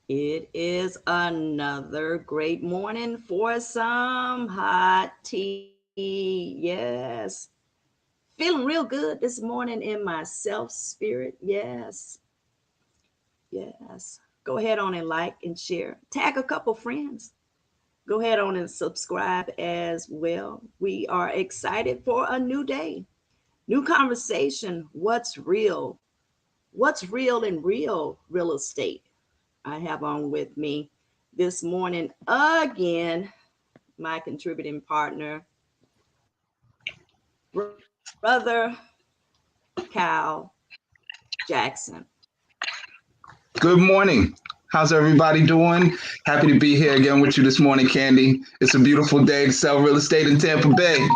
It is another great morning for some hot tea. Yes. Feeling real good this morning in my self spirit. Yes. Yes. Go ahead on and like and share. Tag a couple friends. Go ahead on and subscribe as well. We are excited for a new day, new conversation. What's real? What's real in real estate? I have on with me this morning again my contributing partner, brother Cal Jackson. Good morning. How's everybody doing? Happy to be here again with you this morning, Candy. It's a beautiful day to sell real estate in Tampa Bay.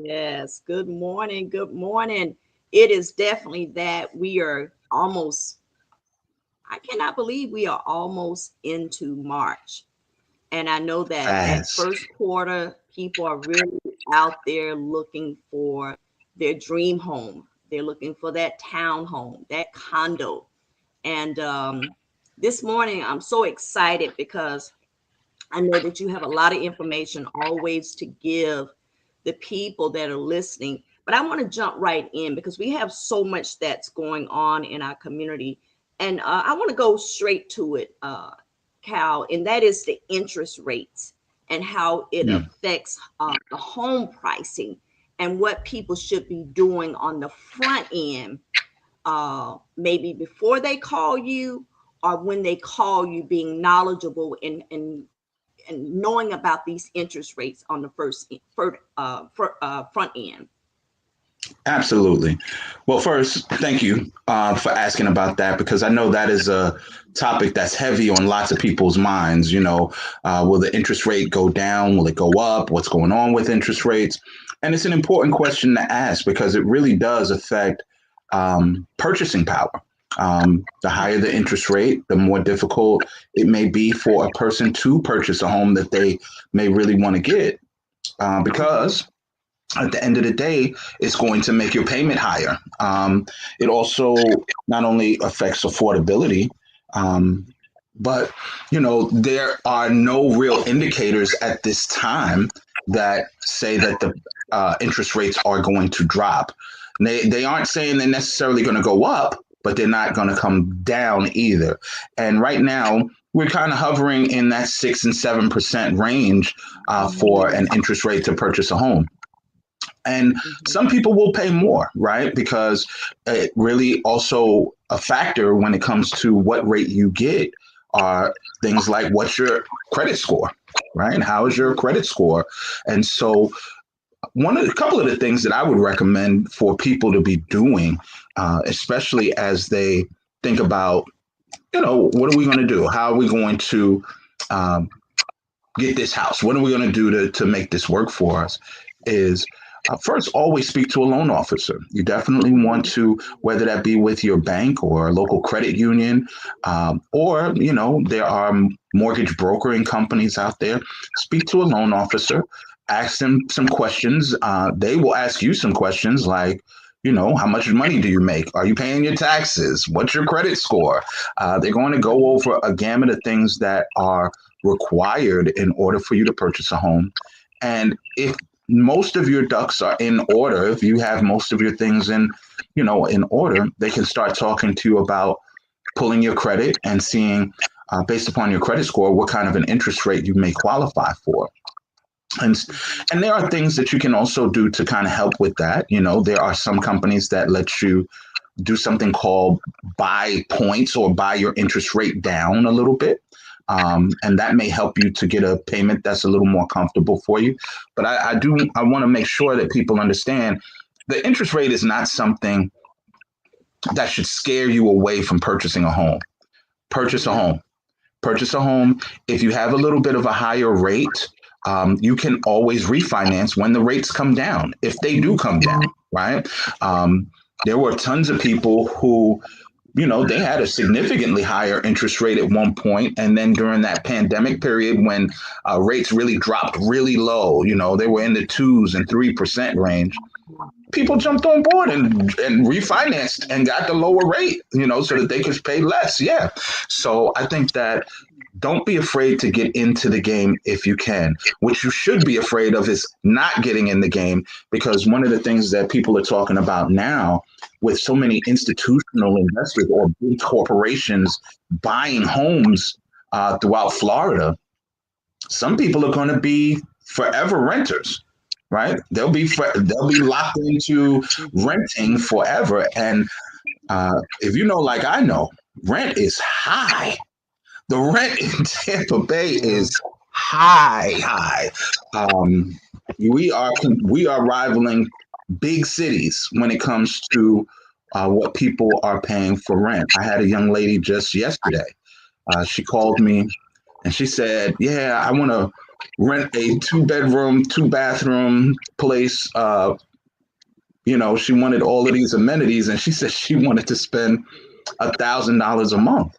Yes, good morning. Good morning. It is definitely that we are almost, I cannot believe we are almost into March. And I know that Fast. first quarter, people are really out there looking for their dream home. They're looking for that townhome, that condo. And this morning, I'm so excited because I know that you have a lot of information always to give the people that are listening. But I want to jump right in because we have so much that's going on in our community. And I want to go straight to it, Cal, and that is the interest rates and how it Hmm. affects the home pricing and what people should be doing on the front end, maybe before they call you or when they call you, being knowledgeable and knowing about these interest rates on the front end. Absolutely. Well, first, thank you for asking about that because I know that is a topic that's heavy on lots of people's minds. Will the interest rate go down? Will it go up? What's going on with interest rates? And it's an important question to ask because it really does affect purchasing power. The higher the interest rate, the more difficult it may be for a person to purchase a home that they may really want to get Mm-hmm. because at the end of the day, it's going to make your payment higher. It also not only affects affordability, um, but there are no real indicators at this time that say that the interest rates are going to drop. They aren't saying they're necessarily going to go up, but they're not going to come down either. And right now, we're kind of hovering in that 6 and 7% range for Mm-hmm. an interest rate to purchase a home. And Mm-hmm. some people will pay more, right? Because it really also a factor when it comes to what rate you get are things like what's your credit score, right? How is your Mm-hmm. credit score? And so a couple of the things that I would recommend for people to be doing, especially as they think about, what are we going to do? How are we going to um, get this house? What are we going to do to make this work for us? Is first, always speak to a loan officer. You definitely want Mm-hmm. to, whether that be with your bank or a local credit union, or, there are mortgage brokering companies out there. Speak to a loan officer, ask them some questions. They will ask you some questions like, how much money do you make? Are you paying your taxes? What's your credit score? They're going to go over a gamut of things that are required in order for you to purchase a home. And if most of your ducks are in order, if you have most of your things in order, they can start talking to you about pulling your credit and seeing, based upon your credit score, what kind of an interest rate you may qualify for. And Mm-hmm. and there are things that you can also do to kind of help with that. There are some companies that let you do something called buy points or buy your interest rate down a little bit. And that may help you to get a payment that's a little more comfortable for you. But I want to make sure that people understand the interest rate is not something that should scare you away from purchasing a home. Purchase a Mm-hmm. home. Purchase a home. If you have a little bit of a higher rate, you can always refinance when the rates come down, if they do come down, right? Um, there were tons of people who they had a significantly higher interest rate at one point, and then during that pandemic period when rates really dropped really low, they were in the 2s and 3% range. people jumped on board and refinanced and got the lower rate, so that they could pay less. Yeah. So I think that don't be afraid to get into the game if you can. What you should be afraid of is not getting in the game, because one of the things that people are talking about now, with so many institutional investors or big corporations buying homes throughout Florida, some people are going to be forever renters, right? They'll be locked into renting forever. And if you know, like I know, rent is high. The rent in Tampa Bay is high. Um, we are rivaling big cities when it comes to what people are paying for rent. I had a young lady just yesterday. She called me and she said, "Yeah, I want to rent a 2 bedroom, 2 bathroom place." She wanted all of these amenities, and she said she wanted to spend $1,000 a month.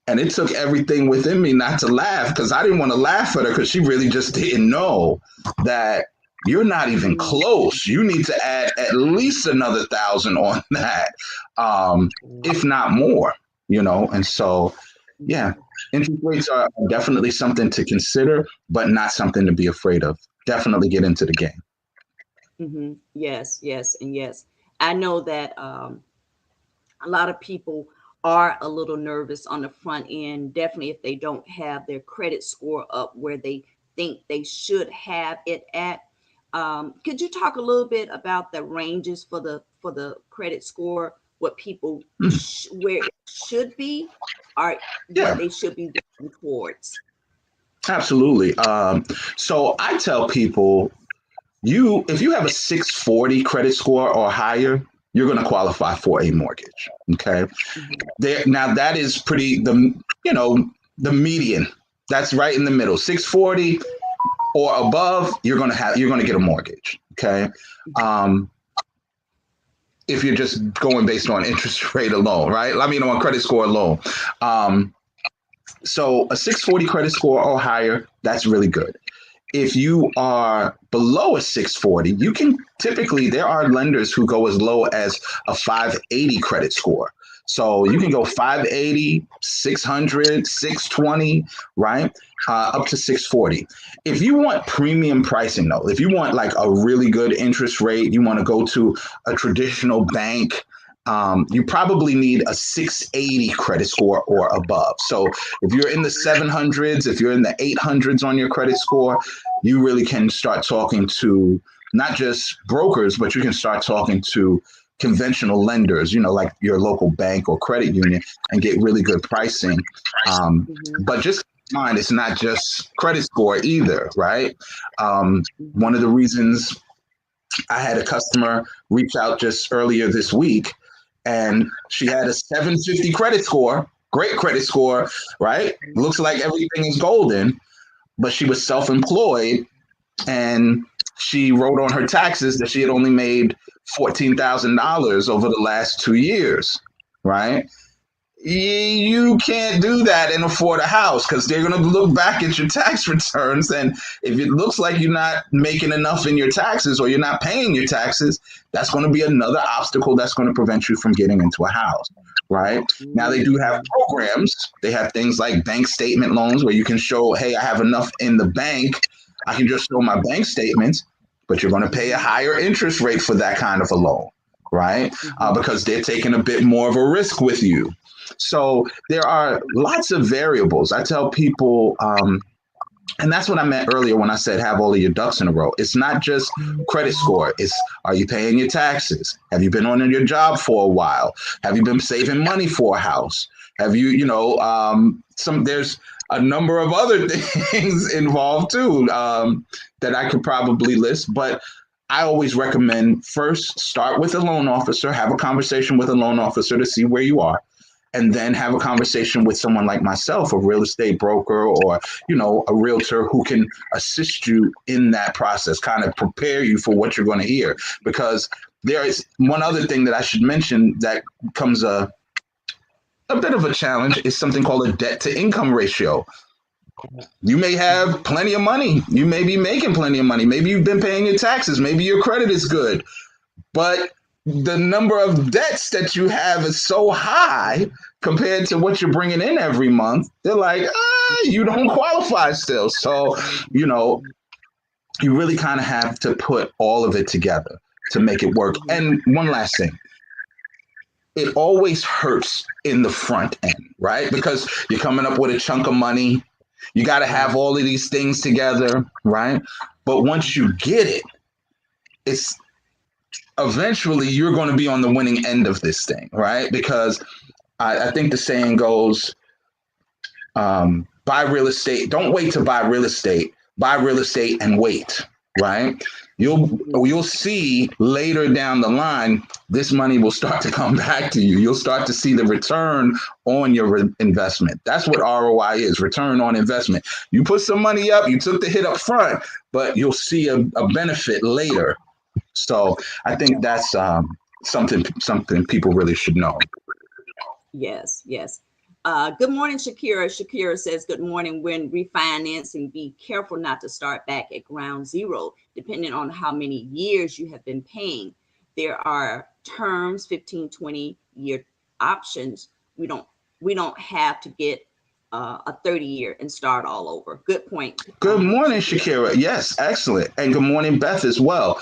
And it took everything within me not to laugh, because I didn't want to laugh at her, because she really just didn't know that you're not even close. You need to add at least another 1,000 on that, if not more. And so, yeah, interest rates are definitely something to consider, but not something to be afraid of. Definitely get into the game. Yes, yes, and yes. I know that a lot of people are a little nervous on the front end, definitely if they don't have their credit score up where they think they should have it at. Could you talk a little bit about the ranges for the credit score, what people where it should be, or what Yeah, they should be working towards? absolutely. So I tell people, if you have a 640 credit score or higher, you're going to qualify for a mortgage. Okay. There, now that is the median. That's right in the middle. 640 or above, you're going to get a mortgage. Okay. If you're just going based on interest rate alone, right? I mean, on credit score alone. So a 640 credit score or higher, that's really good. If you are below a 640, you can there are lenders who go as low as a 580 credit score. So you can go 580, 600, 620, right? Up to 640. If you want premium pricing, though, if you want like a really good interest rate, you want to go to a traditional bank, you probably need a 680 credit score or above. So if you're in the 700s, if you're in the 800s on your credit score, you really can start talking to not just brokers, but you can start talking to conventional lenders, like your local bank or credit union, and get really good pricing. But just keep in mind, it's not just credit score either, right? One of the reasons I had a customer reach out just earlier this week, and she had a 750 credit score, great credit score, right? Looks like everything is golden, but she was self-employed, and she wrote on her taxes that she had only made $14,000 over the last 2 years, right? You can't do that and afford a house, because they're going to look back at your tax returns. And if it looks like you're not making enough in your taxes, or you're not paying your taxes, that's going to be another obstacle that's going to prevent you from getting into a house, right? Now, they do have programs. They have things like bank statement loans where you can show, hey, I have enough in the bank. I can just show my bank statements, but you're going to pay a higher interest rate for that kind of a loan, right? Because they're taking a bit more of a risk with you. So there are lots of variables. I tell people, and that's what I meant earlier when I said have all of your ducks in a row. It's not just credit score. It's, are you paying your taxes? Have you been on your job for a while? Have you been saving money for a house? Have you, there's a number of other things involved too that I could probably list. But I always recommend first start with a loan officer, have a conversation with a loan officer to see where you are, and then have a conversation with someone like myself, a real estate broker, or, a realtor who can assist you in that process, kind of prepare you for what you're going to hear. Because there is one other thing that I should mention that comes a bit of a challenge, is something called a debt to income ratio. You may have plenty of money. You may be making plenty of money. Maybe you've been paying your taxes. Maybe your credit is good. but the number of debts that you have is so high compared to what you're bringing in every month. They're like, you don't qualify still. So, you know, you really kind of have to put all of it together to make it work. And one last thing, it always hurts in the front end, right? Because you're coming up with a chunk of money. You got to have all of these things together, right? But once you get it, it's eventually you're going to be on the winning end of this thing, right? Because I think the saying goes, buy real estate. Don't wait to buy real estate. Buy real estate and wait, right? You'll see later down the line, this money will start to come back to you. You'll start to see the return on your investment. That's what ROI is, return on investment. You put some money up, you took the hit up front, but you'll see a benefit later. So I think that's something people really should know. Yes, yes. Good morning, Shakira. Shakira says, good morning. When refinancing, be careful not to start back at ground zero, depending on how many years you have been paying. There are terms, 15, 20-year options. We don't have to get a 30-year and start all over. Good point. Good morning, Shakira. Yes, excellent. And good morning, Beth, as well.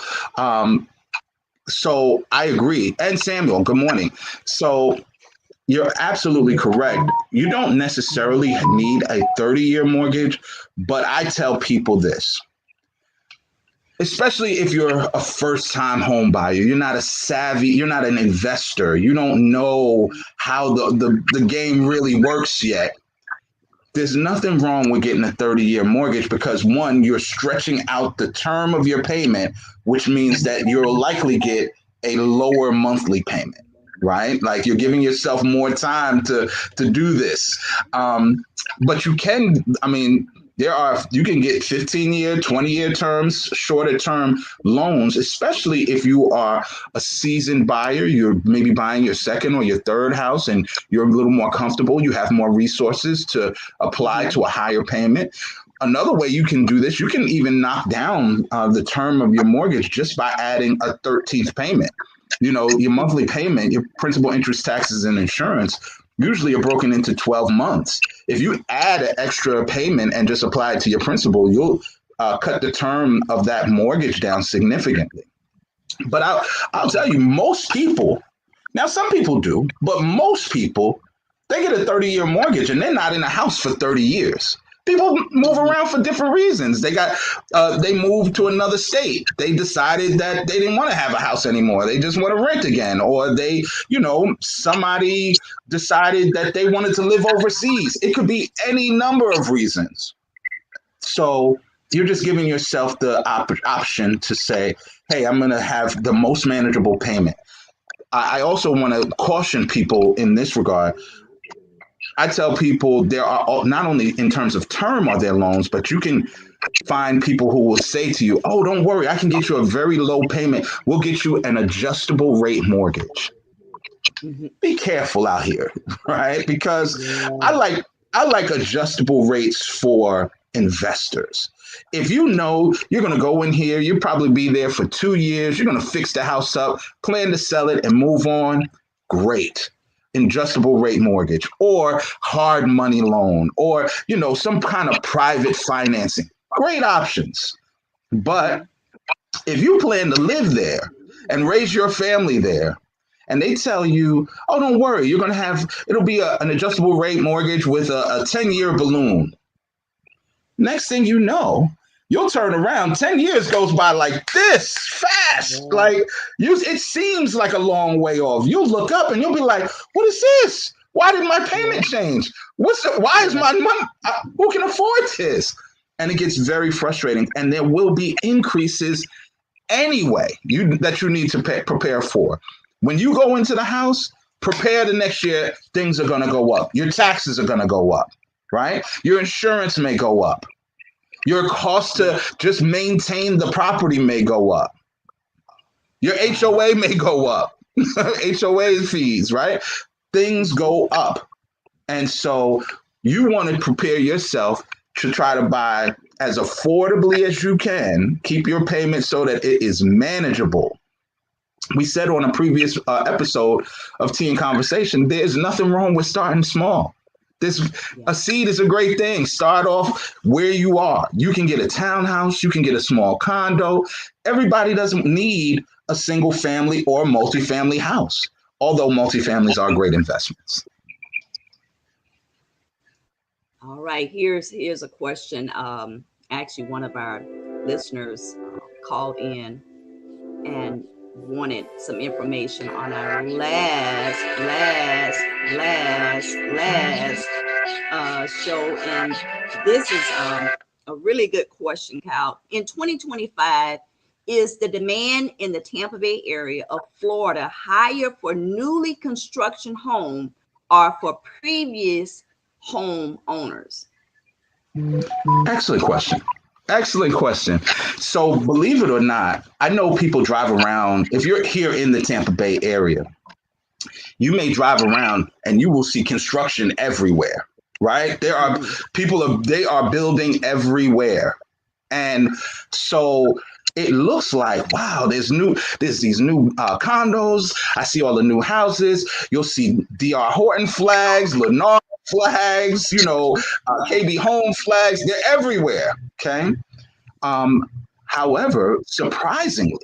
So I agree. And Samuel, good morning. So you're absolutely correct. You don't necessarily need a 30-year mortgage, but I tell people this, especially if you're a first-time home buyer, you're not you're not an investor, you don't know how the game really works yet. There's nothing wrong with getting a 30-year mortgage because, one, you're stretching out the term of your payment, which means that you'll likely get a lower monthly payment, right? Like you're giving yourself more time to do this. But you can, I mean, you can get 15-year, 20-year terms, shorter term loans, especially if you are a seasoned buyer. You're maybe buying your second or your third house and you're a little more comfortable. You have more resources to apply to a higher payment. Another way you can do this, you can even knock down the term of your mortgage just by adding a 13th payment. You know, your monthly payment, your principal, interest, taxes, and insurance usually are broken into 12 months. If you add an extra payment and just apply it to your principal, you'll cut the term of that mortgage down significantly. But I'll tell you, most people, now some people do, but most people, they get a 30-year mortgage and they're not in a house for 30 years. People move around for different reasons. They moved to another state. They decided that they didn't want to have a house anymore. They just want to rent again. Or somebody decided that they wanted to live overseas. It could be any number of reasons. So you're just giving yourself the option to say, hey, I'm going to have the most manageable payment. I also want to caution people in this regard. I tell people there are not only in terms of term are there loans, but you can find people who will say to you, oh, don't worry, I can get you a very low payment. We'll get you an adjustable rate mortgage. Be careful out here, right? Because I like adjustable rates for investors. If you know you're going to go in here, you'll probably be there for 2 years, you're going to fix the house up, plan to sell it and move on, great. Adjustable rate mortgage or hard money loan or, some kind of private financing. Great options. But if you plan to live there and raise your family there, and they tell you, oh, don't worry, you're going to it'll be an adjustable rate mortgage with a 10-year balloon. Next thing you know, you'll turn around, 10 years goes by like this fast. Like it seems like a long way off. You'll look up and you'll be like, what is this? Why did my payment change? Why is my money? Who can afford this? And it gets very frustrating. And there will be increases anyway that you need to prepare for. When you go into the house, prepare the next year, things are going to go up. Your taxes are going to go up, right? Your insurance may go up. Your cost to just maintain the property may go up. Your HOA may go up. HOA fees, right? Things go up. And so you want to prepare yourself to try to buy as affordably as you can. Keep your payment so that it is manageable. we said on a previous episode of Tea and Conversation, there's nothing wrong with starting small. This Yeah. a seed is a great thing. Start off where you are. You can get a townhouse, you can get a small condo. Everybody doesn't need a single family or multifamily house, although multifamilies are great investments. All right. Here's a question. Actually, one of our listeners called in and wanted some information on our last show, and this is a really good question, Cal. In 2025, is the demand in the Tampa Bay area of Florida higher for newly construction home or for previous home owners? Excellent question. Excellent question. So, believe it or not, I know people drive around. If you're here in the Tampa Bay area, you may drive around and you will see construction everywhere, right? There are Mhm. they are building everywhere. And so it looks like, wow, there's these new condos. I see all the new houses. You'll see DR Horton flags, Lennar flags, KB Home flags. They're everywhere. Okay. Um, However, surprisingly,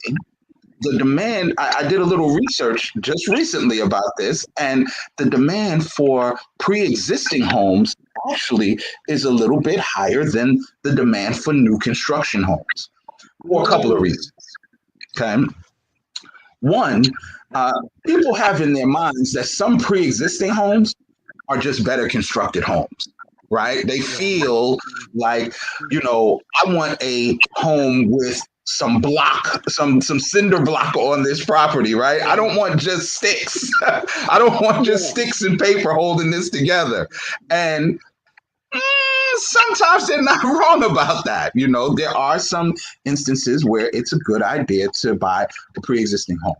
the demand, I did a little research just recently about this, and the demand for pre-existing homes actually is a little bit higher than the demand for new construction homes for a couple of Mm. reasons. Okay. One, uh, people have in their minds that some pre-existing homes are just better constructed homes, right? They Yeah. feel like, I want a home with some cinder block on this property, right? I Yeah. don't want just sticks. I don't want just Yeah. sticks and paper holding this together. And sometimes they're not wrong about that. There are some instances where it's a good idea to buy a pre-existing home.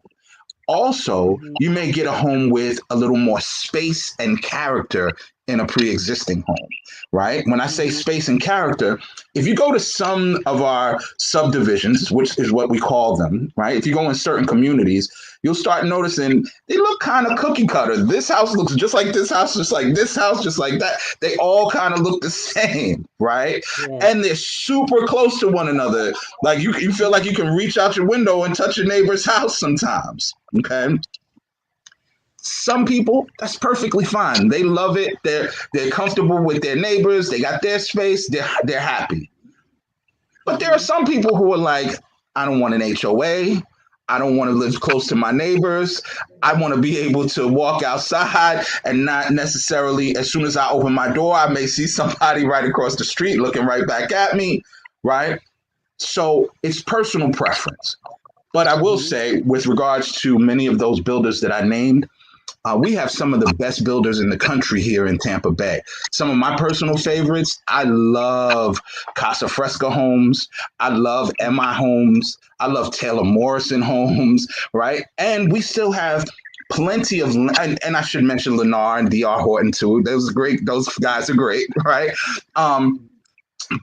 Also, Mhm. you may get a home with a little more space and character in a pre-existing home, right? When I say Mhm. space and character, if you go to some of our subdivisions, which is what we call them, right? If you go in certain communities, you'll start noticing they look kind of cookie cutter. This house looks just like this house, just like this house, just like that. They all kind of look the same, right? Yeah. And they're super close to one another. Like you feel like you can reach out your window and touch your neighbor's house sometimes. Okay. Some people, that's perfectly fine. They love it. They're comfortable with their neighbors. They got their space. They're happy. But there are Mhm. some people who are like, I don't want an HOA. I don't want to live close to my neighbors. I want to be able to walk outside and not necessarily, as soon as I open my door, I may see somebody right across the street looking right back at me, right? So it's personal preference. But I will Mhm. say, with regards to many of those builders that I named, we have some of the best builders in the country here in Tampa Bay. Some of my personal favorites, I love Casa Fresca Homes. I love MI Homes. I love Taylor Morrison Homes, right? And we still have plenty of, and I should mention Lennar and DR Horton too. Those are great. Those guys are great, right? Um,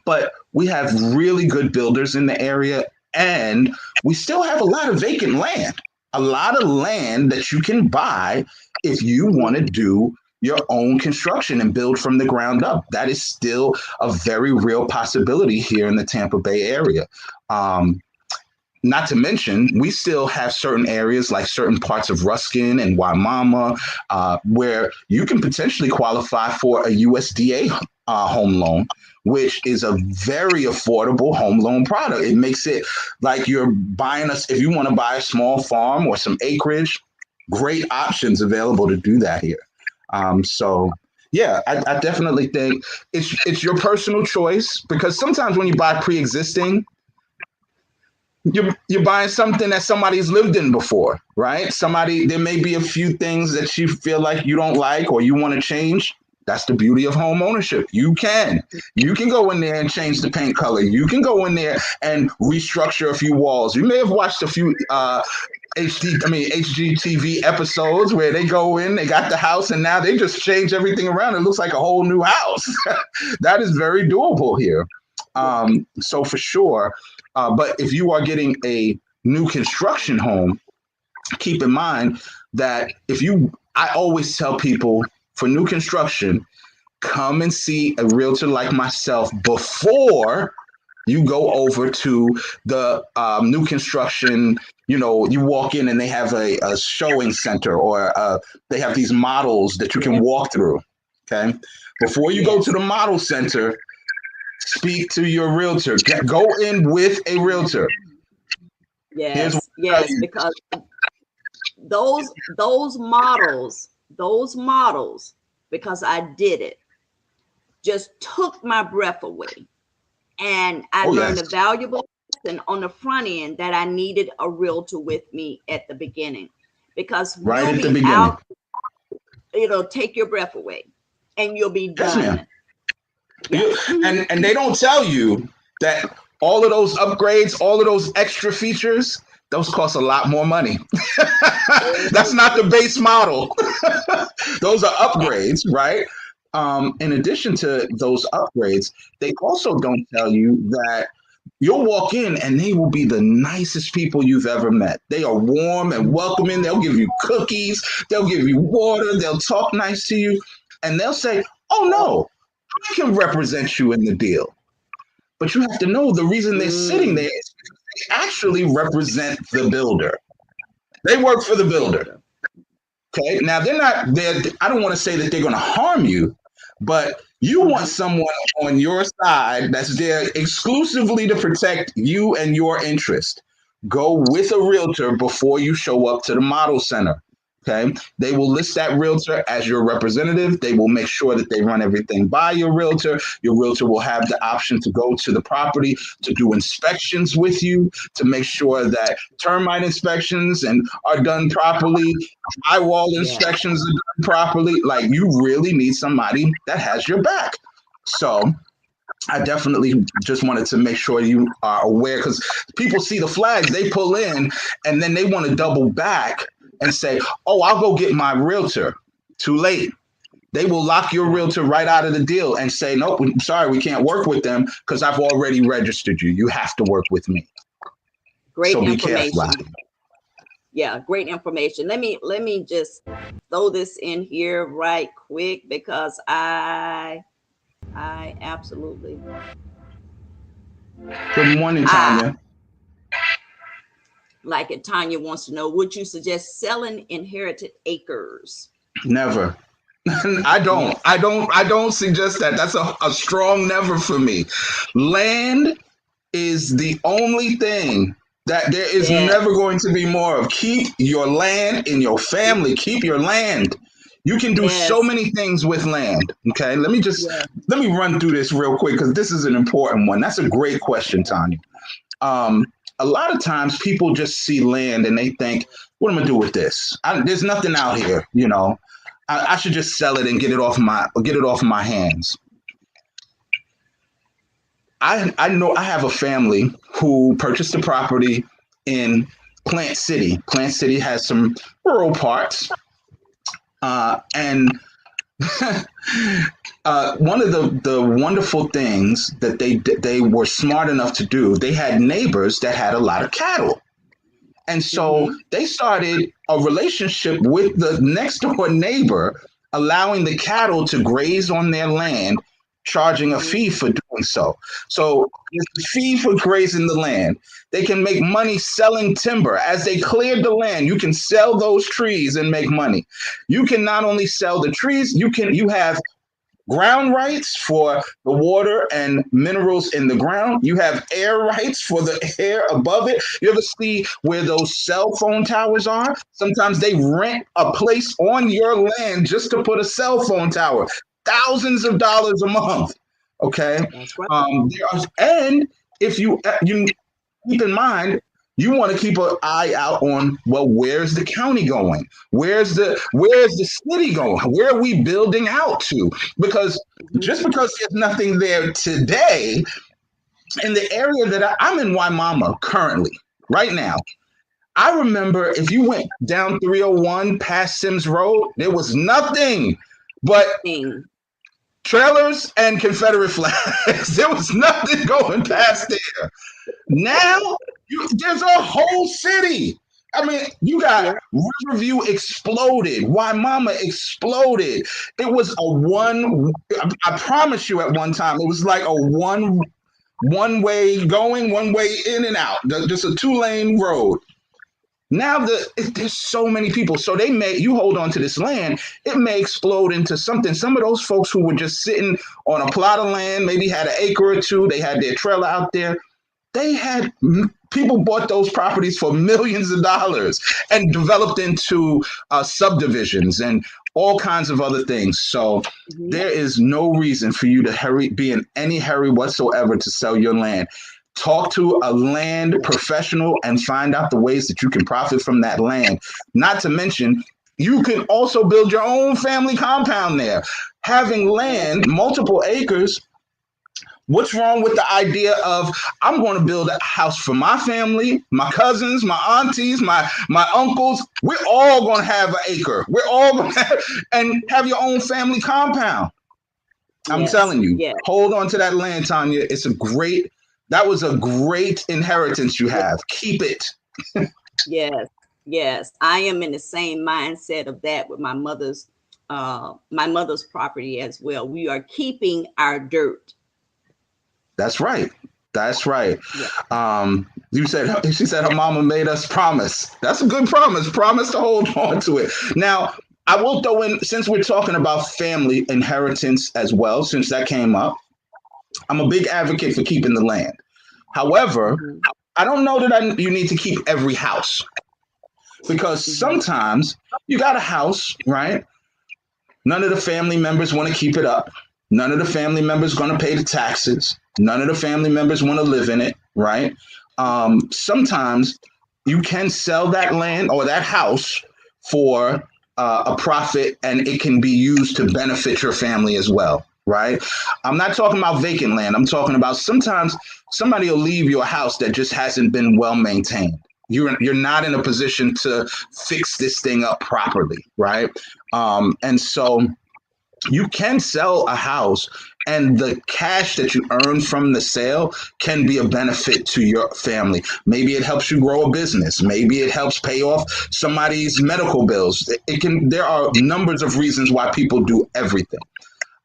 but we have really good builders in the area, and we still have a lot of vacant land, a lot of land that you can buy if you want to do your own construction and build from the ground up. That is still a very real possibility here in the Tampa Bay area. Um, Not to mention, we still have certain areas like certain parts of Ruskin and Waimama where you can potentially qualify for a USDA home loan, which is a very affordable home loan product. It makes it like you're buying us, if you want to buy a small farm or some acreage, great options available to do that here. So, yeah, I definitely think it's your personal choice, because sometimes when you buy pre-existing, you're buying something that somebody's lived in before, right? There may be a few things that you feel like you don't like or you want to change. That's the beauty of home ownership. You can go in there and change the paint color. You can go in there and restructure a few walls. You may have watched a few HGTV episodes where they go in, they got the house, and now they just change everything around. It looks like a whole new house. That is very doable here. Yeah. So for sure, but if you are getting a new construction home, keep in mind that I always tell people for new construction, come and see a realtor like myself before you go over to the new construction. You walk in and they have a showing center, or they have these models that you can Yes. walk through. Okay. Before you go to Yes. the model center, speak to your realtor. Go in with a realtor. Here's what Yes. I tell Yes. you. Because those models, because I did it, just took my breath away. And I Oh, learned yes. a valuable lesson on the front end that I needed a realtor with me at the beginning, because Right you'll at the be beginning. out, it'll take your breath away and you'll be Yes, ma'am. done. Yeah. Mm-hmm. And they don't tell you that all of those upgrades, all of those extra features, those cost a lot more money. That's not the base model. Those are upgrades, right? In addition to those upgrades, they also don't tell you that you'll walk in and they will be the nicest people you've ever met. They are warm and welcoming. They'll give you cookies, they'll give you water, they'll talk nice to you, and they'll say, "Oh no, I can represent you in the deal." But you have to know the reason they're sitting there Mm, is because they actually represent the builder. They work for the builder. builder. Okay. Now they're not there. I don't want to say that they're going to harm you, but you want Hmm. someone on your side that's there exclusively to protect you and your interest. Go with a realtor before you show up to the model center. Okay. They will list that realtor as your representative. They will make sure that they run everything by your realtor. Your realtor will have the option to go to the property to do inspections with you, to make sure that termite inspections and are done properly, drywall Yeah. inspections are done properly. Like, you really need somebody that has your back. So I definitely just wanted to make sure you are aware, because people see the flags, they pull in, and then they want to double back and say, "Oh, I'll go get my realtor." Too late. They will lock your Yeah. realtor right out of the deal and say, "Nope, I'm sorry, we can't work with them because I've already registered you. You have to work with me." Great So be careful out information. Yeah, great information. Let me just throw this in here right quick, because I absolutely, there. Good morning, I Tanya. like it. Tanya wants to know, would you suggest selling inherited acres? Never. I don't. Never. I don't suggest that. That's a strong never for me. Land is the only thing that there is Yes. never going to be more of. Keep your land in your family. Keep your land. You can do so Yes. many things with land. Okay, Yes. let me run through this real quick because this is an important one. That's a great question, Tanya. Um, a lot of times people just see land and they think, "What am I gonna do with this? There's nothing out here. I should just sell it and get it off my hands." I know I have a family who purchased a property in Plant City. Plant City has some rural parts, and one of the wonderful things that they were smart enough to do. They had neighbors that had a lot of cattle, and so Mm-hmm. they started a relationship with the next door neighbor, allowing the cattle to graze on their land, charging a Mm-hmm. fee for doing so. So there's a fee for grazing the land. They can make money selling timber. As they cleared the land, you can sell those trees and make money. You can not only sell the trees, you have ground rights for the water and minerals in the ground. You have air rights for the air above it. You ever see where those cell phone towers are? Sometimes they rent a place on your land just to put a cell phone tower. Thousands of dollars a month. Okay. That's right. And if you keep in mind, you want to keep an eye out on, well, where's the county going? Where's the city going? Where are we building out to? Because Mm-hmm. just because there's nothing there today, in the area that I'm in, Waimama currently, right now, I remember if you went down 301 past Sims Road, there was nothing but Thing. trailers and Confederate flags. There was nothing going past there. Now there's a whole city. I mean, you got Yeah. Riverview exploded, Mama exploded. It was a one. I promise you, at one time, it was like a one way going, one way in and out. Just a 2 lane road. Now there's so many people, so they may you hold on to this land, it may explode into something. Some of those folks who were just sitting on a plot of land, maybe had an acre or two, they had their trailer out there. They had people bought those properties for millions of dollars and developed into subdivisions and all kinds of other things. So Hmm. there is no reason for you to be in any hurry whatsoever to sell your land. Talk to a land professional and find out the ways that you can profit from that land. Not to mention, you can also build your own family compound there. Having Yes. land, multiple acres, what's wrong with the idea of I'm going to build a house for my family, my cousins, my aunties, my uncles? We're all going to have an acre. We're all going to have your own family compound. I'm Yes. telling you, Yes. hold on to that land, Tanya. That was a great inheritance you Yes. have. Keep it. Yes. Yes. I am in the same mindset of that with my mother's property as well. We are keeping our dirt. That's right. That's right. Yeah. She said her mama made us promise. That's a good promise. Promise to hold on to it. Now, I will throw in, since we're talking about family inheritance as well, since that came up, I'm a big advocate for keeping the land. However, Hmm. I don't know that you need to keep every house, because Hmm. sometimes you got a house, right? None of the family members want to keep it up. None of the family members going to pay the taxes. None of the family members want to live in it, right? Sometimes you can sell that land or that house for a profit, and it can be used to benefit your family as well, right? I'm not talking about vacant land. I'm talking about sometimes somebody will leave you a house that just hasn't been well maintained. You're not in a position to fix this thing up properly, right? And so you can sell a house, and the cash that you earn from the sale can be a benefit to your family. Maybe it helps you grow a business. Maybe it helps pay off somebody's medical bills. There are numbers of reasons why people do everything.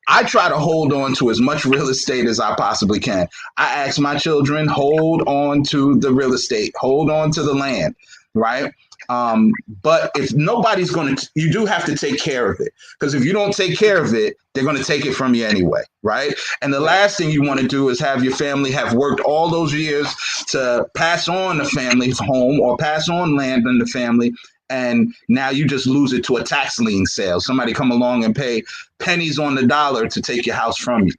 I try to hold on to as much real estate as I possibly can. I ask my children, hold on to the real estate, hold on to the land, right? But if nobody's going to, you do have to take care of it. Because if you don't take care of it, they're going to take it from you anyway, right? And the Right. last thing you want to do is have your family have worked all those years to pass on the family home or pass on land in the family, and now you just lose it to a tax lien sale. Somebody come along and pay pennies on the dollar to take your house from you,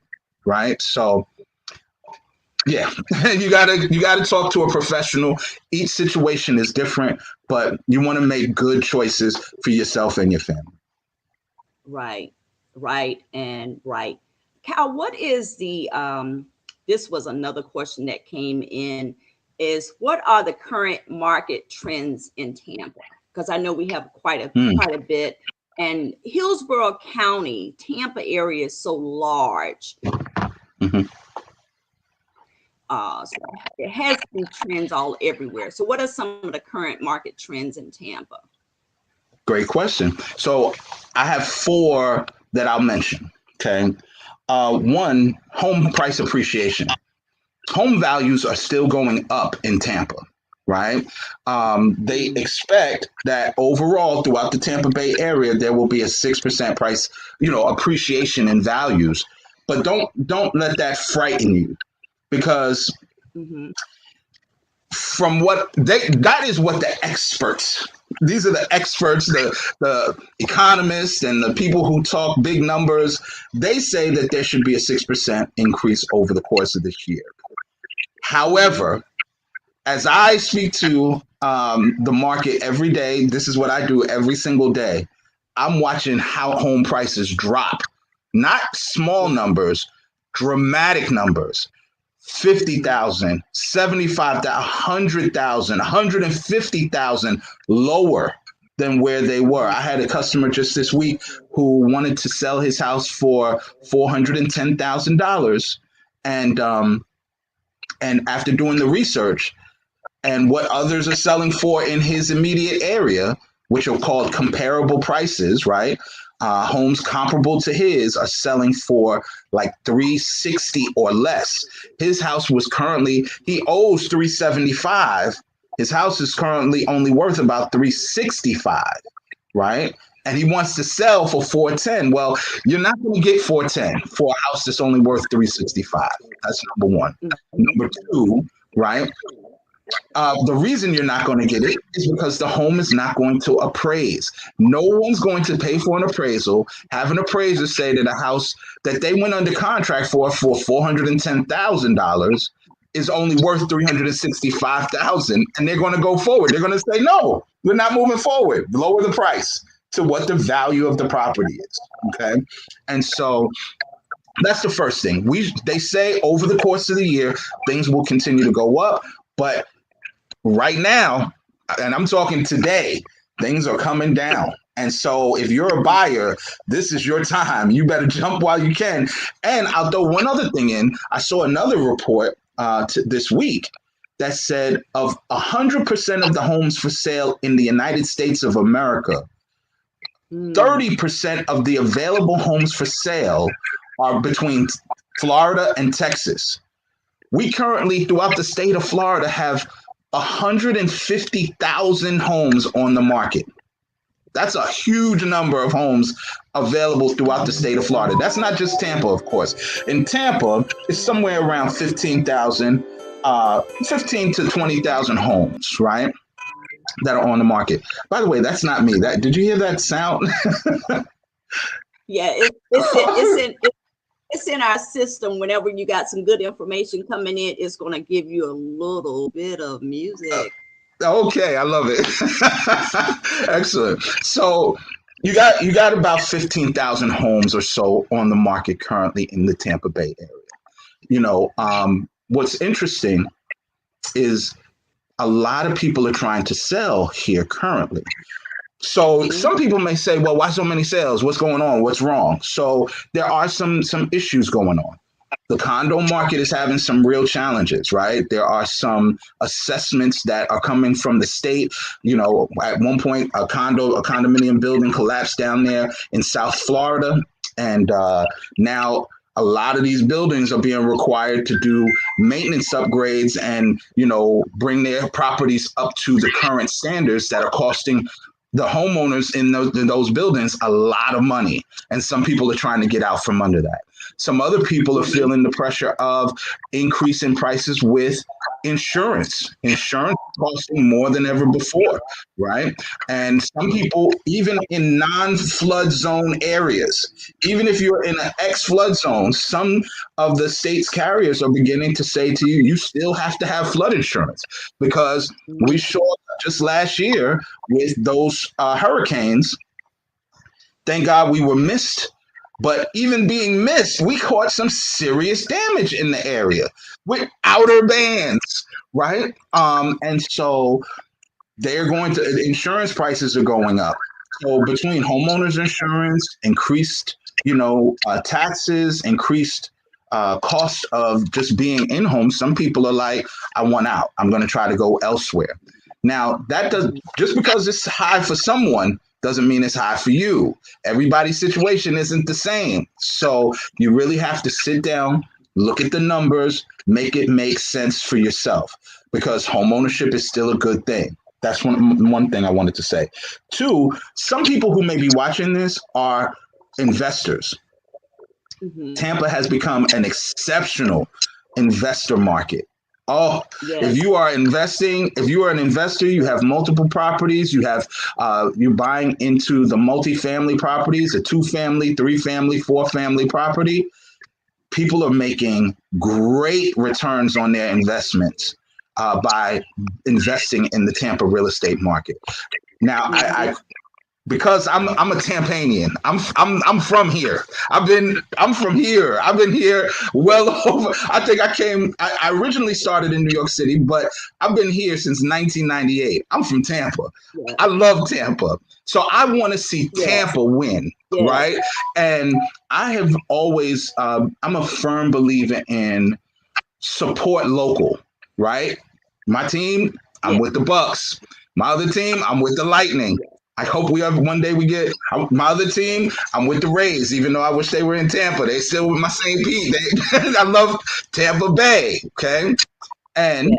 right? So yeah, you gotta talk to a professional. Each situation is different, but you want to make good choices for yourself and your family. Right. Right. And right. Cal, what is the this was another question that came in, is what are the current market trends in Tampa? Because I know we have Hmm. quite a bit. And Hillsborough County, Tampa area is so large. Mhm. So it has to be trends all everywhere. So what are some of the current market trends in Tampa? Great question. So I have four that I'll mention. Okay. One, home price appreciation. Home values are still going up in Tampa, right? They Mhm. expect that overall throughout the Tampa Bay area there will be a 6% price, appreciation in values. But don't let that frighten you, because Mhm. from what that is what the experts, these are the experts, the economists and the people who talk big numbers, they say that there should be a 6% increase over the course of this year. Mhm. However, as I speak to the market every day, this is what I do every single day. I'm watching how home prices drop, not small Mhm. numbers, dramatic numbers. Mhm. 50,000, 75,000, 100,000, 150,000 lower than where they were. Mhm. I had a customer just this week who wanted to sell his house for $410,000, and after doing the research, and what others are selling for in his immediate area, which are called comparable prices, right? Homes comparable to his are selling for like 360 or less. His house was currently, he owes 375. His house is currently only worth about 365, right? And he wants to sell for 410. Well, you're not going to get 410 for a house that's only worth 365. That's number one. Number two, right? The reason you're not going to get it is because the home is not going to appraise. No one's going to pay for an appraisal, have an appraiser say that a house that they went under contract for $410,000 is only worth 365,000, and they're going to go forward. They're going to say, no, we're not moving forward. Lower the price to what the value of the property is. Okay, and so that's the first thing. They say over the course of the year things will continue to go up, but right now, and I'm talking today, things are coming down. And so if you're a buyer, this is your time. You better jump while you can. And I'll throw one other thing in. I saw another report this week that said of 100% of the homes for sale in the United States of America, 30% of the available homes for sale are between Florida and Texas. We currently, throughout the state of Florida, have 150,000 homes on the market. That's a huge number of homes available throughout the state of Florida. That's not just Tampa, of course. In Tampa, it's somewhere around 15,000, 15 to 20,000 homes, right, that are on the market. By the way, that's not me. Did you hear that sound? Yeah, it's in our system. Whenever you got some good information coming in, it's going to give you a little bit of music. Okay, I love it. Excellent. So you got about 15,000 homes or so on the market currently in the Tampa Bay area. What's interesting is a lot of people are trying to sell here currently. So some people may say, well, why so many sales? What's going on? What's wrong? So there are some issues going on. The condo market is having some real challenges, right? There are some assessments that are coming from the state. At one point, a condominium building collapsed down there in South Florida. And now a lot of these buildings are being required to do maintenance upgrades and, bring their properties up to the current standards that are costing the homeowners in those buildings a lot of money. And some people are trying to get out from under that. Some other people are feeling the pressure of increasing prices with insurance. Insurance costing more than ever before, right? And some people, even in non-flood zone areas, even if you're in an ex-flood zone, some of the state's carriers are beginning to say to you, you still have to have flood insurance, because we saw just last year with those hurricanes. Thank God we were missed. But even being missed, we caught some serious damage in the area with outer bands, right? And so insurance prices are going up. So between homeowners insurance, increased, taxes, increased cost of just being in home, some people are like, I want out. I'm going to try to go elsewhere. Now, just because it's high for someone doesn't mean it's high for you. Everybody's situation isn't the same. So you really have to sit down, look at the numbers, make it make sense for yourself, because homeownership is still a good thing. That's one thing I wanted to say. Two, some people who may be watching this are investors. Tampa has become an exceptional investor market. Oh, yes. If you are an investor, you have multiple properties, you're buying into the multifamily properties, a 2-family, 3-family, 4-family property. People are making great returns on their investments by investing in the Tampa real estate market. Now, because I'm a Tampanian. I'm from here. I'm from here. I've been here well over. I think I originally started in New York City, but I've been here since 1998. I'm from Tampa. Yeah. I love Tampa. So I want to see Tampa win, right? And I have always, I'm a firm believer in support local, right? My team, I'm with the Bucks. My other team, I'm with the Lightning. I hope we have one day we get my other team. I'm with the Rays, even though I wish they were in Tampa. They still with my St. Pete. I love Tampa Bay. Okay, and yeah,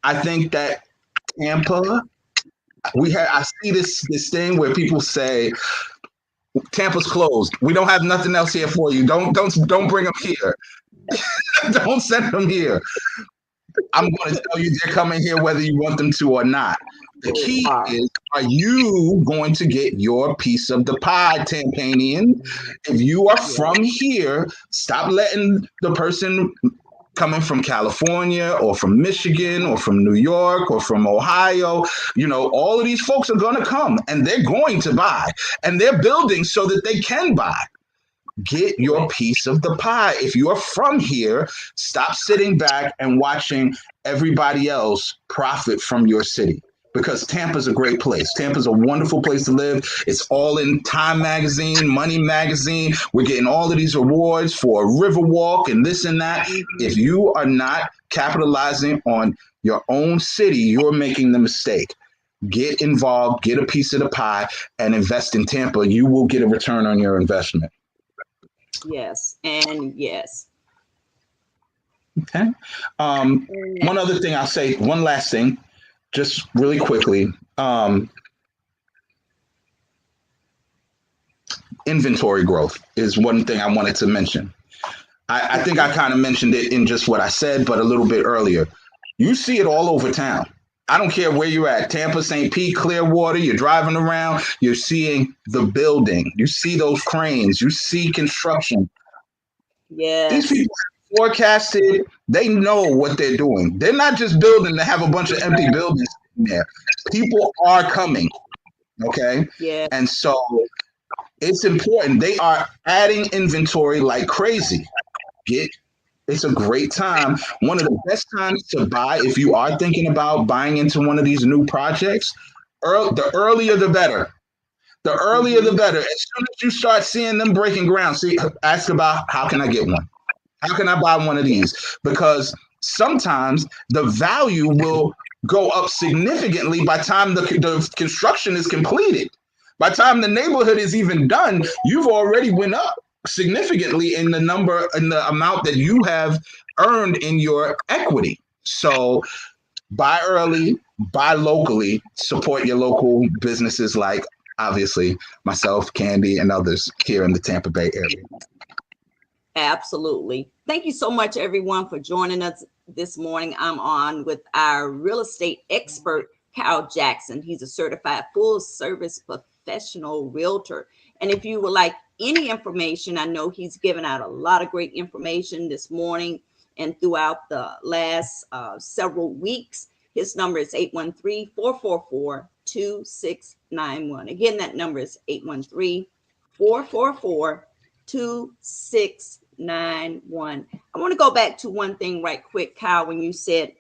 I think that Tampa. I see this thing where people say Tampa's closed. We don't have nothing else here for you. Don't bring them here. Don't send them here. I'm going to tell you they're coming here whether you want them to or not. The they key are. is, are you going to get your piece of the pie, Tampanian? If you are Yeah, from here, stop letting the person coming from California or from Michigan or from New York or from Ohio, all of these folks are going to come and they're going to buy and they're building so that they can buy. Get your correct. piece of the pie. If you're from here, stop sitting back and watching everybody else profit from your city. Because Tampa's a great place. Tampa's a wonderful place to live. It's all in Time Magazine, Money Magazine. We're getting all of these awards for Riverwalk and this and that. If Mhm. you are not capitalizing on your own city, you're making the mistake. Get involved, get a piece of the pie, and invest in Tampa. You will get a return on your investment. Yes, and yes. Okay. And One other thing I'll say, one last thing, just really quickly. Inventory growth is one thing I wanted to mention. I think I mhm. kind of mentioned it in just what I said, but a little bit earlier. You see it all over town. I don't care where you're at, Tampa, St. Pete, Clearwater, you're driving around, you're seeing the building, you see those cranes, you see construction. These Yes, people forecasted, they know what they're doing. They're not just building to have a bunch of empty buildings in there. People are coming, okay? yeah, And so it's important. They are adding inventory like crazy. Get It's a great time. One of the best times to buy if you are thinking about buying into one of these new projects. The earlier the better. The earlier the hmm, better. As soon as you start seeing them breaking ground, ask about how can I get one? How can I buy one of yeah, these? Because sometimes the value will go up significantly by the time the construction is completed. By the time the neighborhood is even done, you've already went up significantly in the amount that you have earned in your equity. So buy early, buy locally, support your local businesses like obviously myself, Candy, and others here in the Tampa Bay area. absolutely. Thank you so much, everyone, for joining us this morning. I'm on with our real estate expert, Kyle Jackson. He's a certified full service professional realtor. And if you would like any information, I know he's given out a lot of great information this morning and throughout the last several weeks. His number is 813-444-2691. Again, that number is 813-444-2691. I want to go back to one thing right quick, Kyle, when you said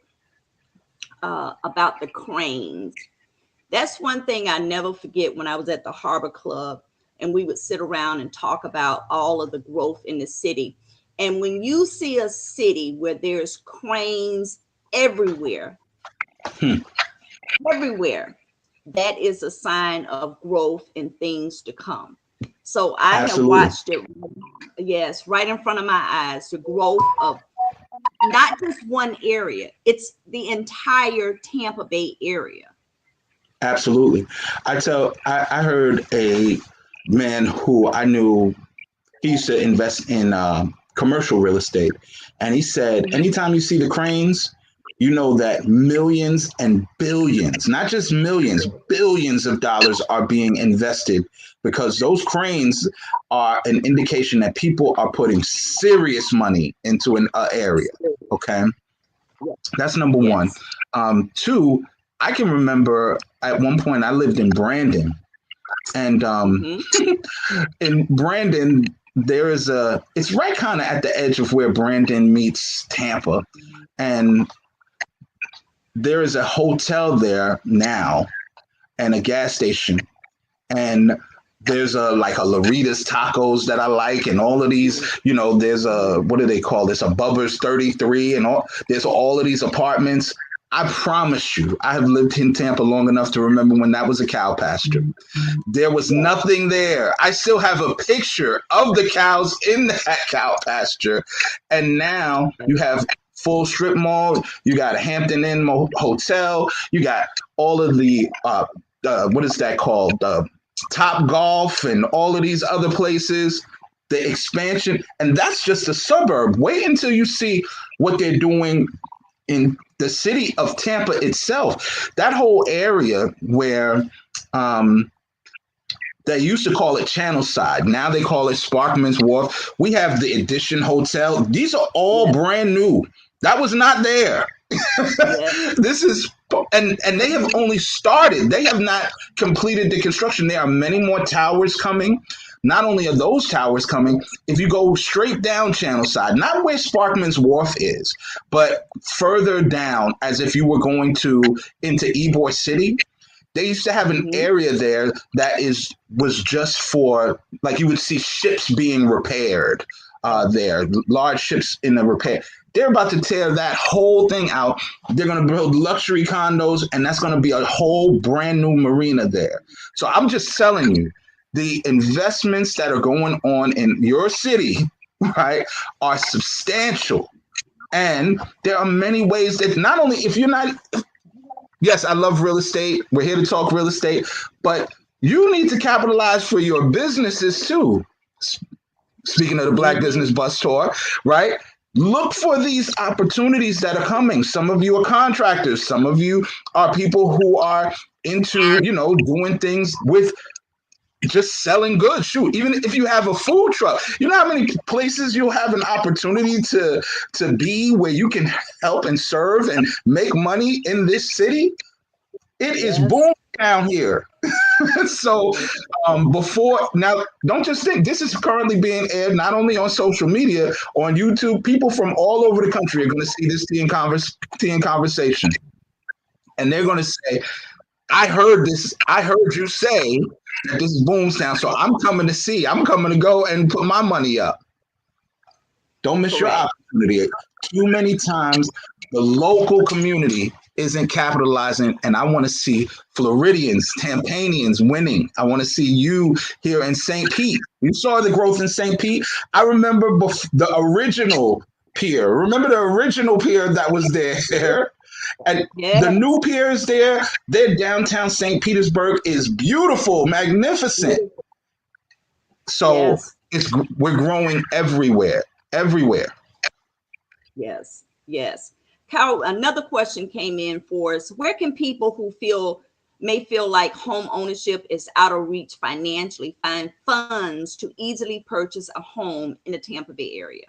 about the cranes. That's one thing I never forget when I was at the Harbor Club and we would sit around and talk about all of the growth in the city. And when you see a city where there's cranes everywhere, Hmm, everywhere, that is a sign of growth and things to come. So I have absolutely. watched it, yes, right in front of my eyes, the growth of not just one area, it's the entire Tampa Bay area. Absolutely. I heard a man who I knew, he used to invest in commercial real estate. And he said, Mhm. anytime you see the cranes, you know that millions and billions, not just millions, billions of dollars are being invested because those cranes are an indication that people are putting serious money into an area. Okay. That's number one. Yes. Two, I can remember at one point I lived in Brandon, and Mm-hmm. in Brandon it's right kind of at the edge of where Brandon meets Tampa, and there is a hotel there now and a gas station, and there's a Laritas Tacos that I like, and all of these, there's a, what do they call this, a Bubba's 33, and all there's all of these apartments. I promise you, I have lived in Tampa long enough to remember when that was a cow pasture. There was Yeah. nothing there. I still have a picture of the cows in that cow pasture. And now you have full strip mall. You got a Hampton Inn hotel. You got all of the, what is that called? Top Golf and all of these other places. The expansion. And that's just a suburb. Wait until you see what they're doing in the city of Tampa itself. That whole area where they used to call it Channel Side. Now they call it Sparkman's Wharf. We have the Edition Hotel. These are all Yeah. brand new. That was not there. Yeah. This is and they have only started. They have not completed the construction. There are many more towers coming. Not only are those towers coming, if you go straight down Channel Side, not where Sparkman's Wharf is, but further down, as if you were going to into Ybor City, they used to have an Mm-hmm. area there that was just for, like, you would see ships being repaired there, large ships in the repair. They're about to tear that whole thing out. They're going to build luxury condos, and that's going to be a whole brand new marina there. So I'm just telling you, the investments that are going on in your city, right, are substantial. And there are many ways that not only if you're not, yes, I love real estate. We're here to talk real estate, but you need to capitalize for your businesses too. Speaking of the Black Mm-hmm. Business Bus Tour, right? Look for these opportunities that are coming. Some of you are contractors. Some of you are people who are into, doing things with just selling goods. Shoot, even if you have a food truck, you know how many places you'll have an opportunity to be where you can help and serve and make money in this city. It is Yes. boom down here. So before now, don't just think this is currently being aired not only on social media, on YouTube. People from all over the country are going to see this tea and conversation, and they're going to say, I heard this. I heard you say that this is Boomstown, so I'm coming to see. I'm coming to go and put my money up. Don't miss your Correct. opportunity. Too many times, the local community isn't capitalizing, and I want to see Floridians, Tampanians winning. I want to see you here in St. Pete. You saw the growth in St. Pete. I remember the original pier. Remember the original pier that was there? And the Yes. new piers there, their downtown St. Petersburg is beautiful, magnificent. Beautiful. So Yes. we're growing everywhere, everywhere. Yes. Yes. Carol, another question came in for us. Where can people who may feel like home ownership is out of reach financially find funds to easily purchase a home in the Tampa Bay area?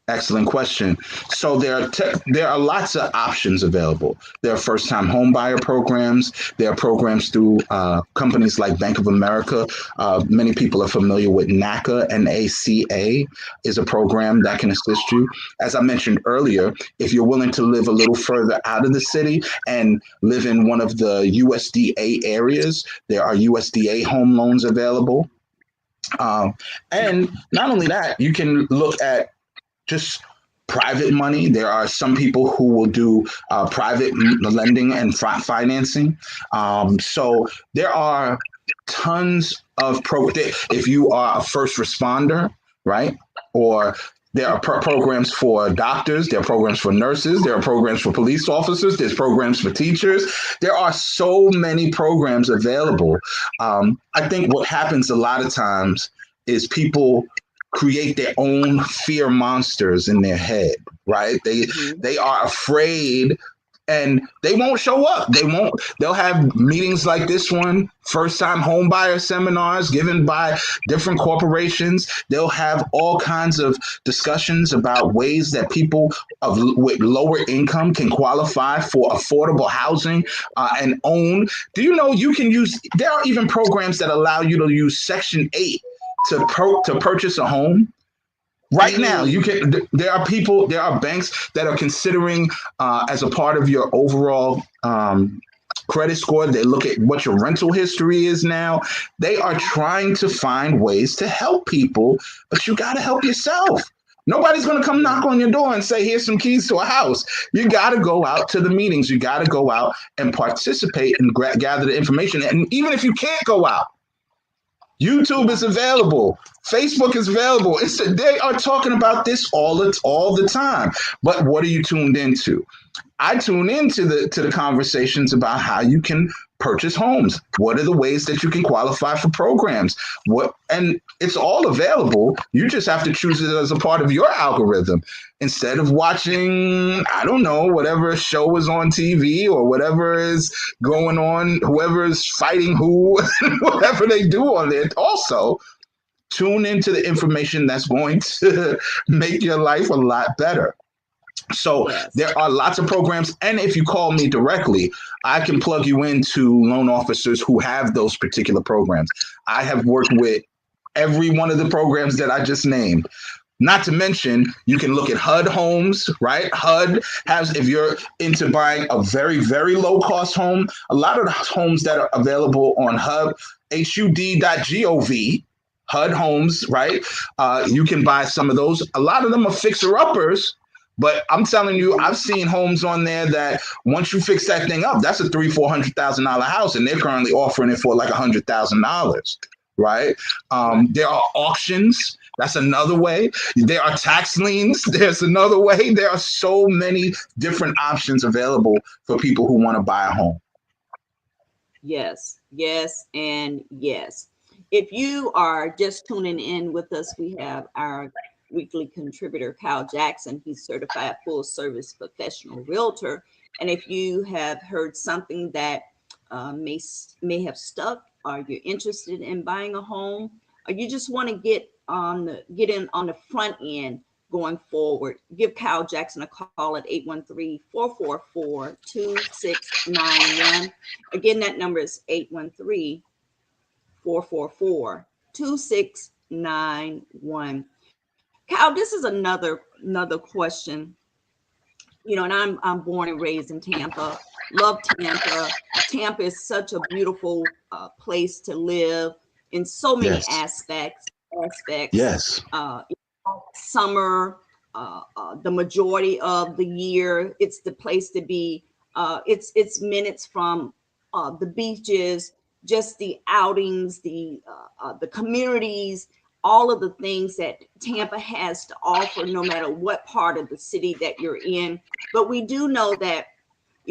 Excellent question. So there are lots of options available. There are first-time homebuyer programs. There are programs through companies like Bank of America. Many people are familiar with NACA. NACA is a program that can assist you. As I mentioned earlier, if you're willing to live a little further out of the city and live in one of the USDA areas, there are USDA home loans available. And not only that, you can look at just private money. There are some people who will do private lending and financing. So there are tons of if you are a first responder, right? Or there are programs for doctors, there are programs for nurses, there are programs for police officers, there's programs for teachers. There are so many programs available. I think what happens a lot of times is people create their own fear monsters in their head, right? Mm-hmm. They are afraid and they won't show up. They'll have meetings like this one, first time home buyer seminars given by different corporations. They'll have all kinds of discussions about ways that people with lower income can qualify for affordable housing and own. Do you know there are even programs that allow you to use Section 8 to purchase a home. Right now, you Mm. can. There are banks that are considering as a part of your overall credit score. They look at what your rental history is now. They are trying to find ways to help people, but you got to help yourself. Nobody's going to come Yeah. knock on your door and say, here's some keys to a house. You got to go out to the meetings. You got to go out and participate and gather the information. And even if you can't go out, YouTube Yeah. is available. Facebook is available. They are talking about this all the time. But what are you tuned into? I tune into the conversations about how you can purchase homes. What are the ways that you can qualify for programs? And it's all available. You just have to choose it as a part of your algorithm instead of watching, I don't know, whatever show is on TV or whatever is going on, whoever is fighting who, whatever they do on it. Also, tune into the information that's going to make your life a lot better. So Yes. there are lots of programs. And if you call me directly, I can plug you into loan officers who have those particular programs. I have worked with every one of the programs that I just named. Not to mention, you can look at HUD homes, right? HUD has, if you're into buying a very, very low cost home, a lot of the homes that are available on HUD, HUD.gov, HUD homes, right? You can buy some of those. A lot of them are fixer uppers. But I'm telling you, Mhm. I've seen homes on there that once you fix that thing up, that's a $300,000-$400,000 house, and they're currently offering it for like $100,000, right? Right. There are auctions. That's another way. There are tax liens. There's another way. There are so many different options available for people who want to buy a home. Yes, yes, and yes. If you are just tuning in with us, we have our weekly contributor, Kyle Jackson. He's certified full service professional realtor. And if you have heard something that may have stuck, or you're interested in buying a home, or you just want to get in on the front end going forward, give Kyle Jackson a call at 813-444-2691. Again, that number is 813-444-2691. Kyle, this is another question. And I'm born and raised in Tampa. Love Tampa. Tampa is such a beautiful place to live in so many Yes. aspects. Yes. Summer, the majority of the year, it's the place to be. It's minutes from the beaches, just the outings, the communities, all of the things that Tampa has to offer, no matter what part of the city that you're in. But we do know that,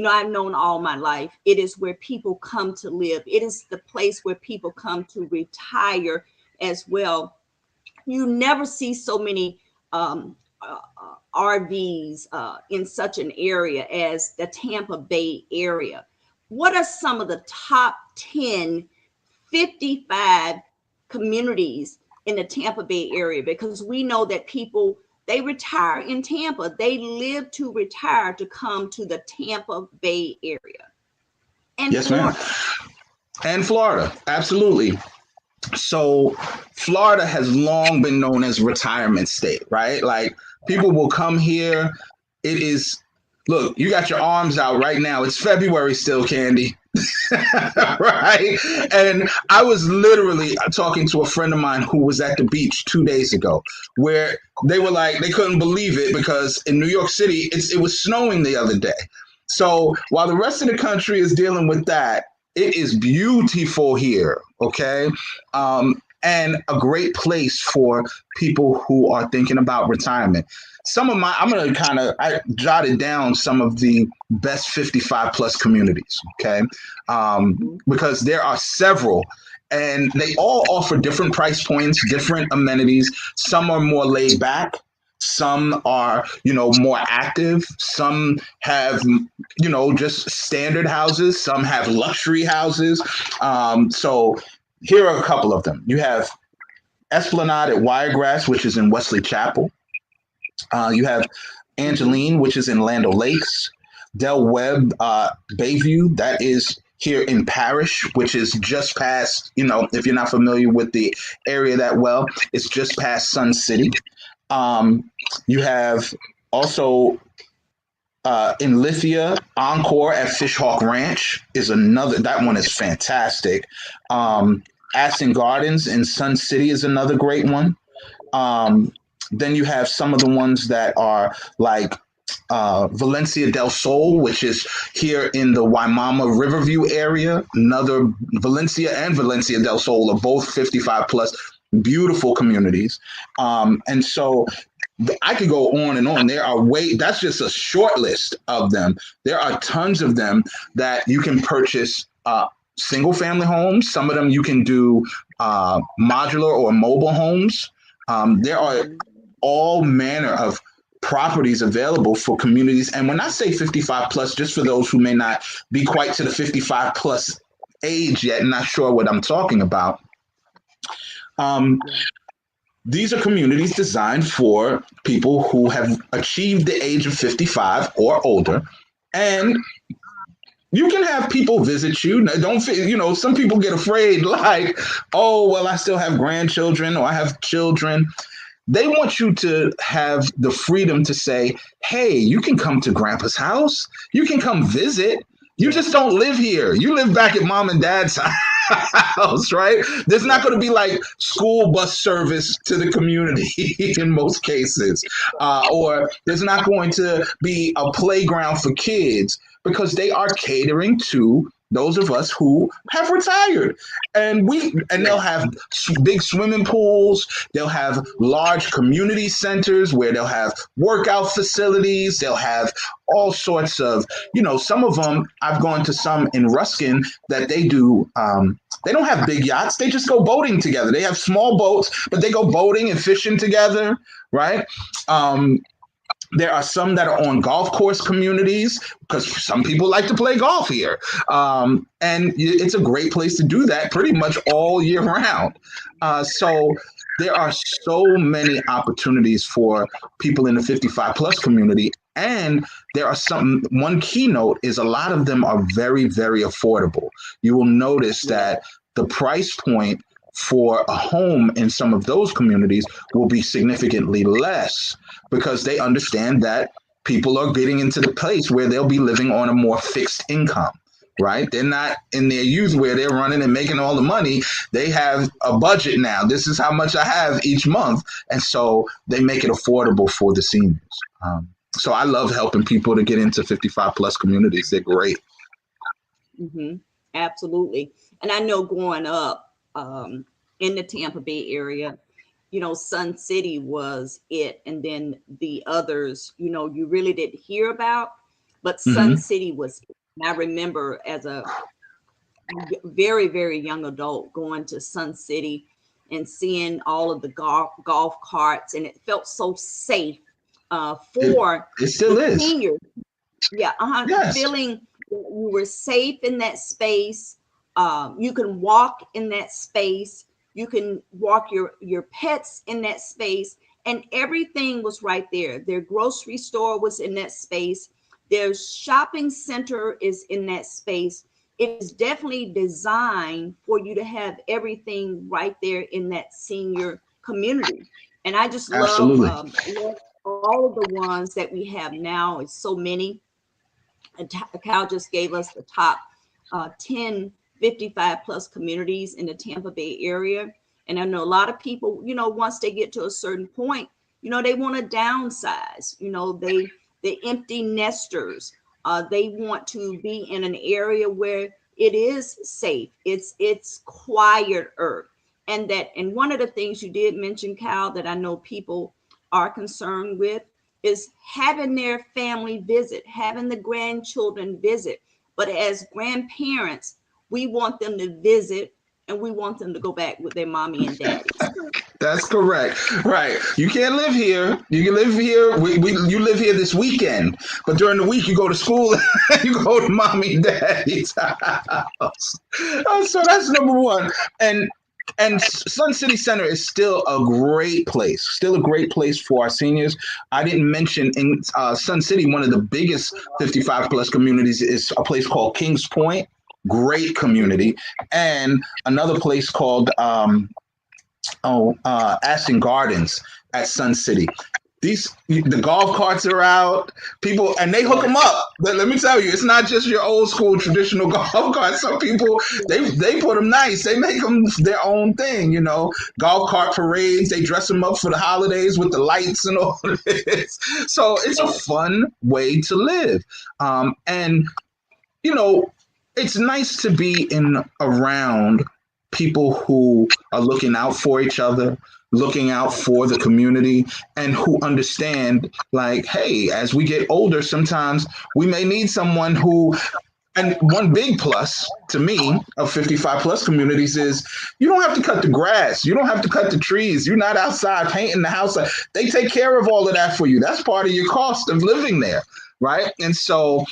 I've known all my life, it is where people come to live. It is the place where people come to retire as well. You never see so many RVs in such an area as the Tampa Bay area. What are some of the top 10, 55 communities in the Tampa Bay area? Because we know that people, they retire in Tampa. They live to retire to come to the Tampa Bay area and Yes, ma'am. Florida. And Florida, absolutely. So Florida has long been known as retirement state, right? Like people will come here. It is, look, you got your arms out right now. It's February still, Candy. Right? And I was literally talking to a friend of mine who was at the beach 2 days ago, where they were like, they couldn't believe it because in New York City, it was snowing the other day. So while the rest of the country is dealing with that, it is beautiful here. Okay. And a great place for people who are thinking about retirement. I'm going to I jotted down some of the best 55 plus communities. Okay. Because there are several and they all offer different price points, different amenities. Some are more laid back. Some are, more active. Some have, just standard houses. Some have luxury houses. So here are a couple of them. You have Esplanade at Wiregrass, which is in Wesley Chapel. You have Mhm. Angeline, which is in Land O'Lakes. Del Webb, Bayview, that is here in Parish, which is just past, if you're not familiar with the area that well, it's just past Sun City. You have also in Lithia, Encore at Fishhawk Ranch is another. That one is fantastic. Aston Gardens in Sun City is another great one. Um, Then you have some of the ones that are like Valencia del Sol, which is here in the Waimama Riverview area. Another Valencia and Valencia del Sol are both 55 plus, beautiful communities. And so I could go on and on. There are that's just a short list of them. There are tons of them that you can purchase single family homes. Some of them you can do modular or mobile homes. There are Mm-hmm. all manner of properties available for communities. And when I say 55 plus, just for those who may not be quite to the 55 plus age yet, not sure what I'm talking about, um, Yeah. these are communities designed for people who have achieved the age of 55 or older. And you can have people visit you. Don't some people get afraid, like, oh, well, I still have grandchildren or I have children. They want you to have the freedom to say, hey, you can come to grandpa's house. You can come visit. You Yeah. just don't live here. You live back at mom and dad's house, right? There's not Yeah. going to be like school bus service to the community in most cases. Or there's not going to be a playground for kids because they are catering to those of us who have retired. And they'll Yeah. have big swimming pools. They'll have large community centers where they'll have workout facilities. They'll have all sorts of, some of them, I've gone to some in Ruskin that they do, they don't have big yachts. They just go boating together. They have small boats, but they go boating and fishing together, right? Um, there are some that are on golf course communities because some people like to play golf here. And it's a great place to do that pretty much all year round. So there are so many opportunities for people in the 55 plus community. And there are one keynote is a lot of them are very, very affordable. You will notice Yeah. that the price point for a home in some of those communities will be significantly less because they understand that people are getting into the place where they'll be living on a more fixed income, right? They're not in their youth where they're running and making all the money. They have a budget now. This is how much I have each month. And so they make it affordable for the seniors. So I love helping people to get into 55 plus communities. They're great. Mm-hmm. Absolutely. And I know growing up in the Tampa Bay area, Sun City was it. And then the others, you really didn't hear about, but Sun Mm-hmm. City was it. And I remember as a very, very young adult going to Sun City and seeing all of the golf carts, and it felt so safe It, for it still the is. seniors. Yeah, Yes. feeling you were safe in that space. You can walk in that space. You can walk your pets in that space, and everything was right there. Their grocery store was in that space. Their shopping center is in that space. It is definitely designed for you to have everything right there in that senior community. And I just Absolutely. love all of the ones that we have now. It's so many. And Cal just gave us the top 10 55 plus communities in the Tampa Bay area. And I know a lot of people, once they get to a certain point, they want to downsize. They empty nesters. They want to be in an area where it is safe. It's quieter. And one of the things you did mention, Cal, that I know people are concerned with is having their family visit, having the grandchildren visit. But as grandparents, we want them to visit and we want them to go back with their mommy and daddies. That's correct. Right. You can't live here. You can live here. You live here this weekend, but during the week you go to school. You go to mommy and daddy's house. So that's number one. And Sun City Center is still a great place. Still a great place for our seniors. I didn't mention in Sun City, one of the biggest 55 plus communities is a place called Kings Point. Great community, and another place called Aston Gardens at Sun City. The golf carts are out. People and they hook them up. But let me tell you, it's not just your old school traditional golf carts. Some people they put them nice. They make them their own thing. Golf cart parades. They dress them up for the holidays with the lights and all of this. So it's a fun way to live. And you know, it's nice to be in around people who are looking out for each other, looking out for the community, and who understand, like, hey, as we get older, sometimes we may need someone who. And one big plus to me of 55 plus communities is you don't have to cut the grass. You don't have to cut the trees. You're not outside painting the house. They take care of all of that for you. That's part of your cost of living there. Right. And so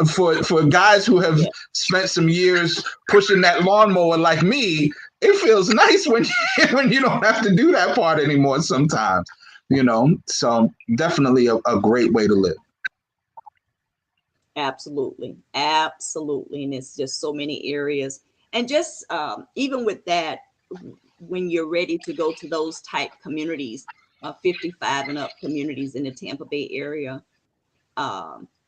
for guys who have spent some years pushing that lawnmower like me, it feels nice when when you don't have to do that part anymore sometimes, So definitely a great way to live. Absolutely. Absolutely. And it's just so many areas. And just even with that, when you're ready to go to those type communities, 55 and up communities in the Tampa Bay area,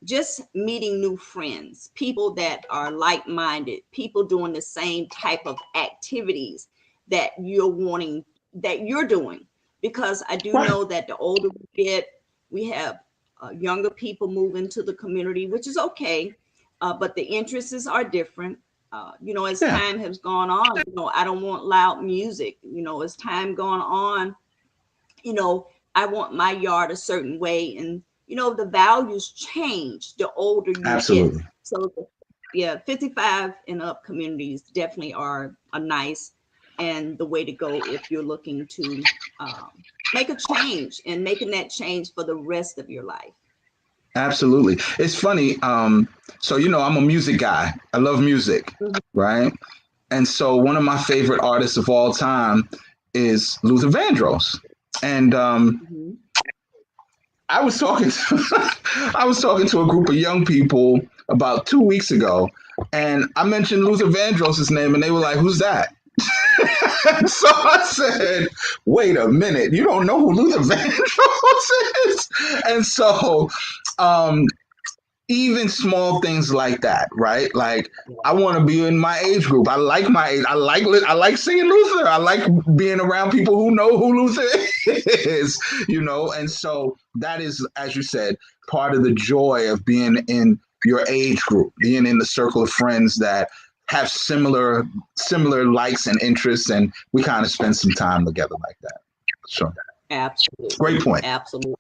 just meeting new friends, people that are like-minded, people doing the same type of activities that you're doing. Because I do Right. know that the older we get, we have younger people move into the community, which is okay, but the interests are different. As Yeah, time has gone on, I don't want loud music. As time gone on, you know, I want my yard a certain way. And, the values change the older you get. absolutely. So, yeah, 55 and up communities definitely are nice and the way to go if you're looking to make a change and making that change for the rest of your life. Absolutely. It's funny. So, I'm a music guy. I love music, Mhm. right? And so one of my favorite artists of all time is Luther Vandross. And Mhm. I was talking to I was talking to a group of young people about 2 weeks ago, and I mentioned Luther Vandross's name, and they were like, "Who's that?" So I said, "Wait a minute, you don't know who Luther Vandross is?" And so, um, even small things like that, right? Like I want to be in my age group. I like my age. I like singing Luther. I like being around people who know who Luther is, And so that is, as you said, part of the joy of being in your age group, being in the circle of friends that have similar likes and interests, and we kind of spend some time together like that. So great Absolutely. point. Absolutely.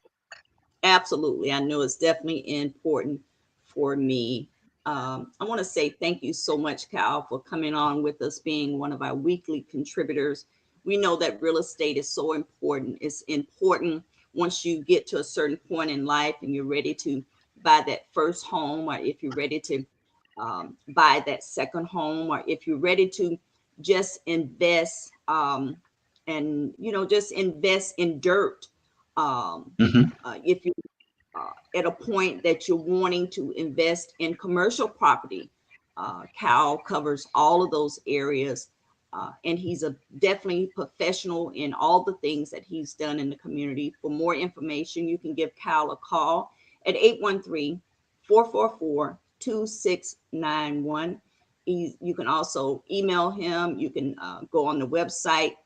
Absolutely. I know it's definitely important for me. I want to say thank you so much, Cal, for coming on with us, being one of our weekly contributors. We know that real estate is so important. It's important once you get to a certain point in life and you're ready to buy that first home, or if you're ready to buy that second home, or if you're ready to just invest and, just invest in dirt. Hmm. If you at a point that you're wanting to invest in commercial property, Cal covers all of those areas. And he's a definitely professional in all the things that he's done in the community. For more information, you can give Cal a call at 813-444-2691. You can also email him. You can go on the website.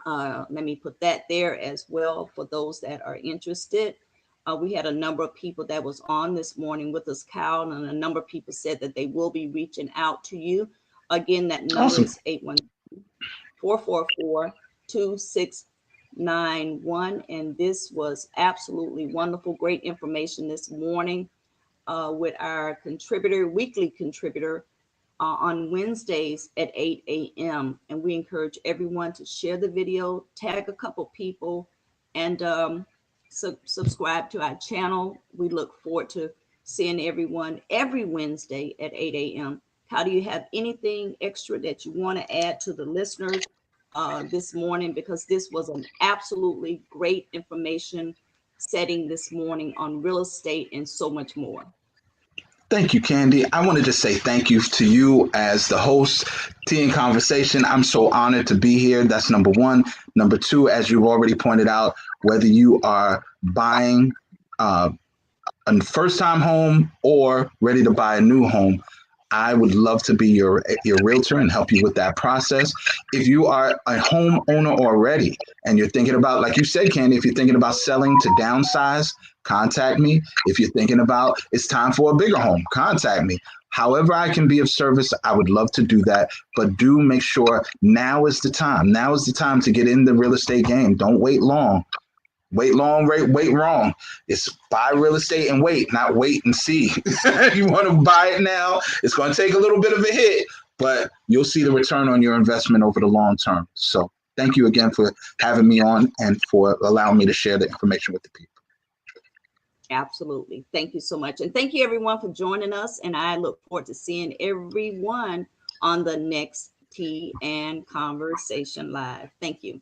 Let me put that there as well for those that are interested. We had a number of people that was on this morning with us, Cal, and a number of people said that they will be reaching out to you. Again, that number Awesome. is 813-444-2691. And this was absolutely wonderful, great information this morning with our weekly contributor, on Wednesdays at 8 a.m. And we encourage everyone to share the video, tag a couple people, and subscribe to our channel. We look forward to seeing everyone every Wednesday at 8 a.m. How do you have anything extra that you want to add to the listeners this morning? Because this was an absolutely great information setting this morning on real estate and so much more. Thank you, Candy. I want to just say thank you to you as the host, Tea and Conversation. I'm so honored to be here. That's number one. Number two, as you've already pointed out, whether you are buying uh, a first time home or ready to buy a new home, I would love to be your realtor and help you with that process. If you are a homeowner already and you're thinking about, like you said, Candy, if you're thinking about selling to downsize, contact me. If you're thinking about it's time for a bigger home, contact me. However, I can be of service, I would love to do that. But do make sure now is the time. Now is the time to get in the real estate game. Don't wait long. Wait long, wait wrong. It's buy real estate and wait, not wait and see. You want to buy it now. It's going to take a little bit of a hit, but you'll see the return on your investment over the long term. So thank you again for having me on and for allowing me to share the information with the people. Absolutely. Thank you so much. And thank you everyone for joining us. And I look forward to seeing everyone on the next Tea and Conversation Live. Thank you.